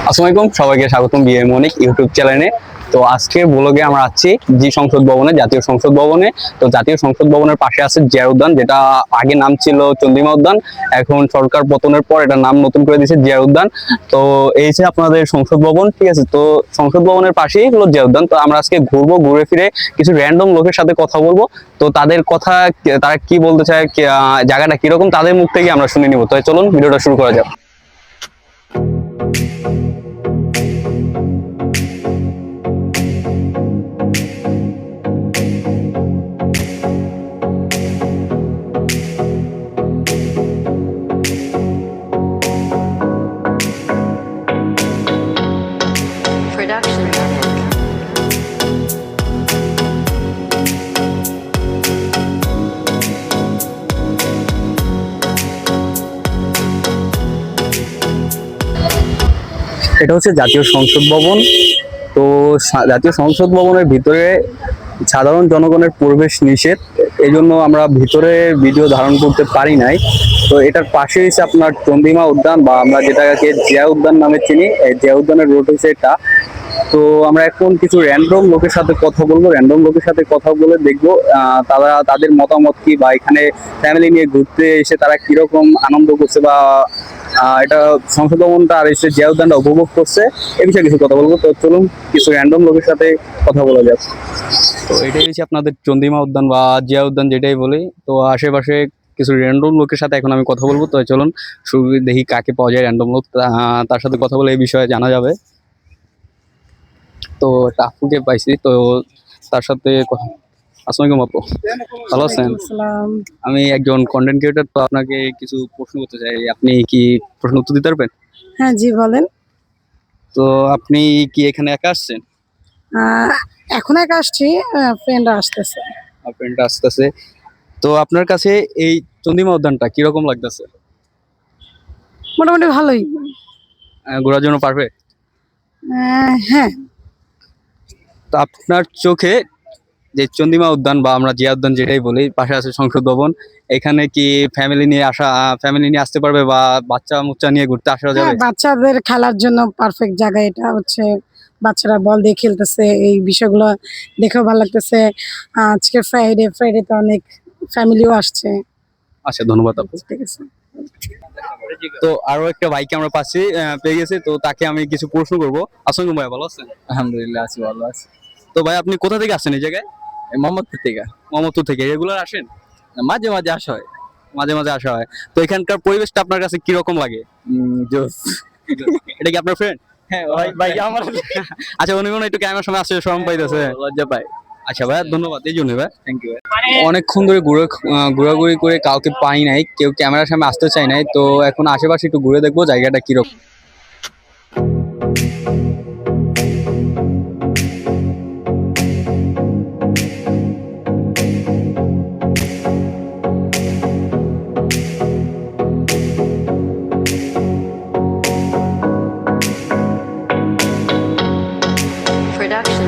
আসসালামু আলাইকুম, সবাইকে স্বাগতম বিএম অনিক ইউটিউব চ্যানেলে। তো আজকে ব্লগে আমরা আছি জি সংসদ ভবনে, জাতীয় সংসদ ভবনে। তো জাতীয় সংসদ ভবনের পাশে আছে জিয়া উদ্যান, যেটা আগে নাম ছিল চন্দ্রিমা উদ্যান। এখন সরকার পতনের পর এটা নাম নতুন করে দিয়েছে জিয়া উদ্যান। তো এই যে আপনাদের সংসদ ভবন, ঠিক আছে। তো সংসদ ভবনের পাশেই হলো জিয়া উদ্যান। তো আমরা আজকে ঘুরবো, ঘুরে ফিরে কিছু র্যান্ডম লোকের সাথে কথা বলবো। তো তাদের কথা, তারা কি বলতে চায়, জায়গাটা কিরকম, তাদের মুখ থেকে আমরা শুনে নিবো। তো চলুন ভিডিওটা শুরু করা যাক। Production. এটা হচ্ছে জাতীয় সংসদ ভবন। তো জাতীয় সংসদ ভবনের ভিতরে সাধারণ জনগণের প্রবেশ নিষেধ, এই জন্য আমরা ভিতরে ভিডিও ধারণ করতে পারি নাই। তো এটার পাশে হচ্ছে আপনার চন্দ্রিমা উদ্যান, বা আমরা যেটাকে জিয়া উদ্যান নামে চিনি। এই জিয়া উদ্যানের রোড হচ্ছে এটা। তো আমরা এখন কিছু র্যান্ডম লোকের সাথে কথা বলবো, র্যান্ডম লোকের সাথে কথা বলে দেখবো তারা তাদের মতামত কি, বা এখানে ফ্যামিলি নিয়ে ঘুরতে এসে তারা কিরকম আনন্দ করছে, বা এটা সংসদ ভবনটা আর এসে জিয়া উদ্যানটা উপভোগ করছে, এই বিষয়ে কিছু কথা বলবো। তো চলুন কিছু র্যান্ডম লোকের সাথে কথা বলা যাক। তো এটাই হচ্ছে আপনাদের চন্দ্রিমা উদ্যান বা জিয়া উদ্যান যেটাই বলি। তো আশেপাশে কিছু র্যান্ডম লোকের সাথে এখন আমি কথা বলবো। তো চলুন শুরু দেখি কাকে পাওয়া যায় র্যান্ডম লোক, তার সাথে কথা বলে এই বিষয়ে জানা যাবে। তো টাফুকে পাইছি, তো তার সাথে আসসালামু আপু, ভালো আছেন? আসসালাম। আমি একজন কন্টেন্ট ক্রিয়েটর, তো আপনাকে কিছু প্রশ্ন করতে চাই, আপনি কি প্রশ্ন উত্তর দিতে পারবেন? হ্যাঁ, জি বলেন। তো আপনি কি এখানে একা আসছেন? আহ, এখন এক আসছি, ফ্রেন্ডরা আসতেছে। ফ্রেন্ড আসতেছে। তো আপনার কাছে এই চন্দ্রিমা উদ্যানটা কিরকম লাগতেছে? মোটামুটি ভালোই। ঘোরার জন্য পারফেক্ট? হ্যাঁ। তো আপনার চোখে যে চন্দ্রিমা উদ্যান বা আমরা জিয়া উদ্যান যেটাই বলি, পাশে আছে সংসদ ভবন, এখানে কি ফ্যামিলি নিয়ে আসতে পারবে, বা বাচ্চা মুচ্চা নিয়ে ঘুরতে আসা যাবে? বাচ্চাদের খেলার জন্য পারফেক্ট জায়গা এটা হচ্ছে। বাচ্চারা বল দিয়ে খেলতেছে, এই বিষয়গুলো দেখেও ভালো লাগতেছে। আজকে ফ্রাইডে তো অনেক ফ্যামিলিও আসছে। আচ্ছা, ধন্যবাদ আপু। ঠিক আছে। তো আরো একটা ভাইকে আমরা পাচ্ছি, পেয়ে গেছি। তো তাকে আমি কিছু প্রশ্ন করবো। আসসালামু ভাই, ভালো আছেন? আলহামদুলিল্লাহ আছি, ভালো আছি। তো ভাই আপনি কোথা থেকে আসছেন এই জায়গায়? এই মোহাম্মদপুর থেকে মোহাম্মদপুর থেকে রেগুলার আসেন? মাঝে মাঝে আসা হয়। মাঝে মাঝে আসা হয়। তো এখানকার পরিবেশটা আপনার কাছে কিরকম লাগে? জোস। এটা কি আপনার ফ্রেন্ড? হ্যাঁ ভাই, ভাই আমার আচ্ছা, উনি মনে হয় একটু ক্যামেরার সামনে আসছে, শরম পাইতেছে। লজ্জা পাই। আচ্ছা ভাই, ধন্যবাদ এই জন্য ভাই। Thank you. অনেকক্ষণ ধরে ঘোরাঘুরি করে কাউকে পাই নাই, কেউ ক্যামেরার সামনে আসতে চাই নাই। তো এখন আশেপাশে একটু ঘুরে দেখবো জায়গাটা কিরকম। Production.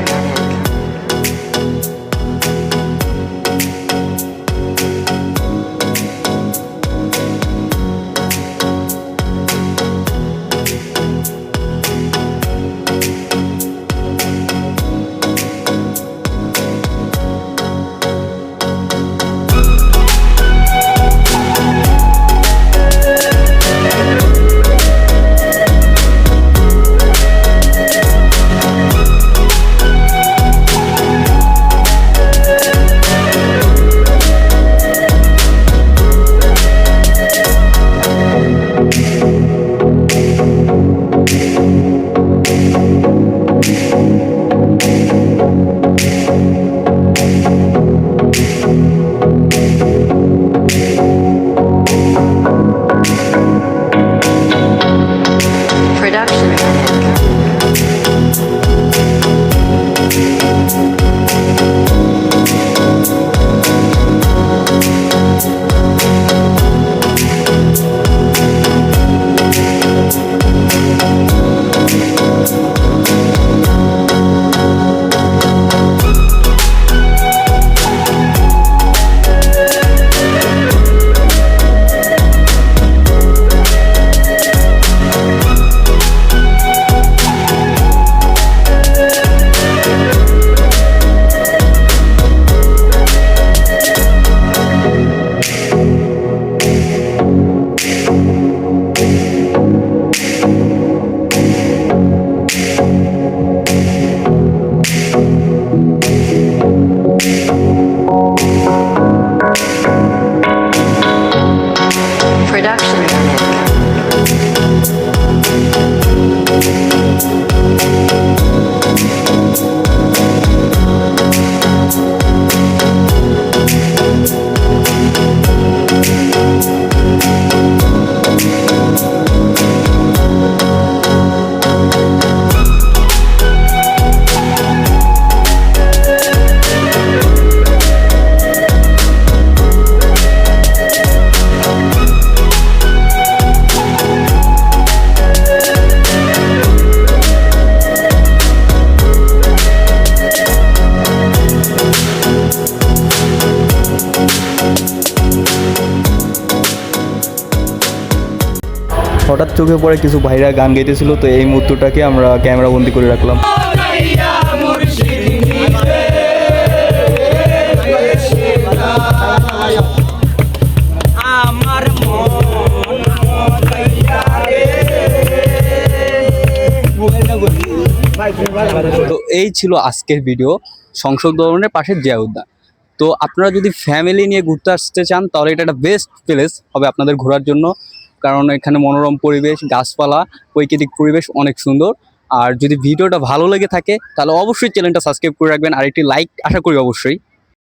হঠাৎ চোখে পড়ে কিছু ভাইরা গান গাইতেছিল, তো এই মুহূর্তটাকে আমরা ক্যামেরা বন্দি করে রাখলাম। তো এই ছিল আজকের ভিডিও, সংসদ ভবনের পাশে জিয়া উদ্যান। তো আপনারা যদি ফ্যামিলি নিয়ে ঘুরতে আসতে চান তাহলে এটা একটা বেস্ট প্লেস হবে আপনাদের ঘোরার জন্য, কারণ এখানে মনোরম পরিবেশ, গাছপালা, প্রাকৃতিক পরিবেশ অনেক সুন্দর। আর যদি ভিডিওটা ভালো লেগে থাকে তাহলে অবশ্যই চ্যানেলটা সাবস্ক্রাইব করে রাখবেন, আর একটি লাইক আশা করি অবশ্যই।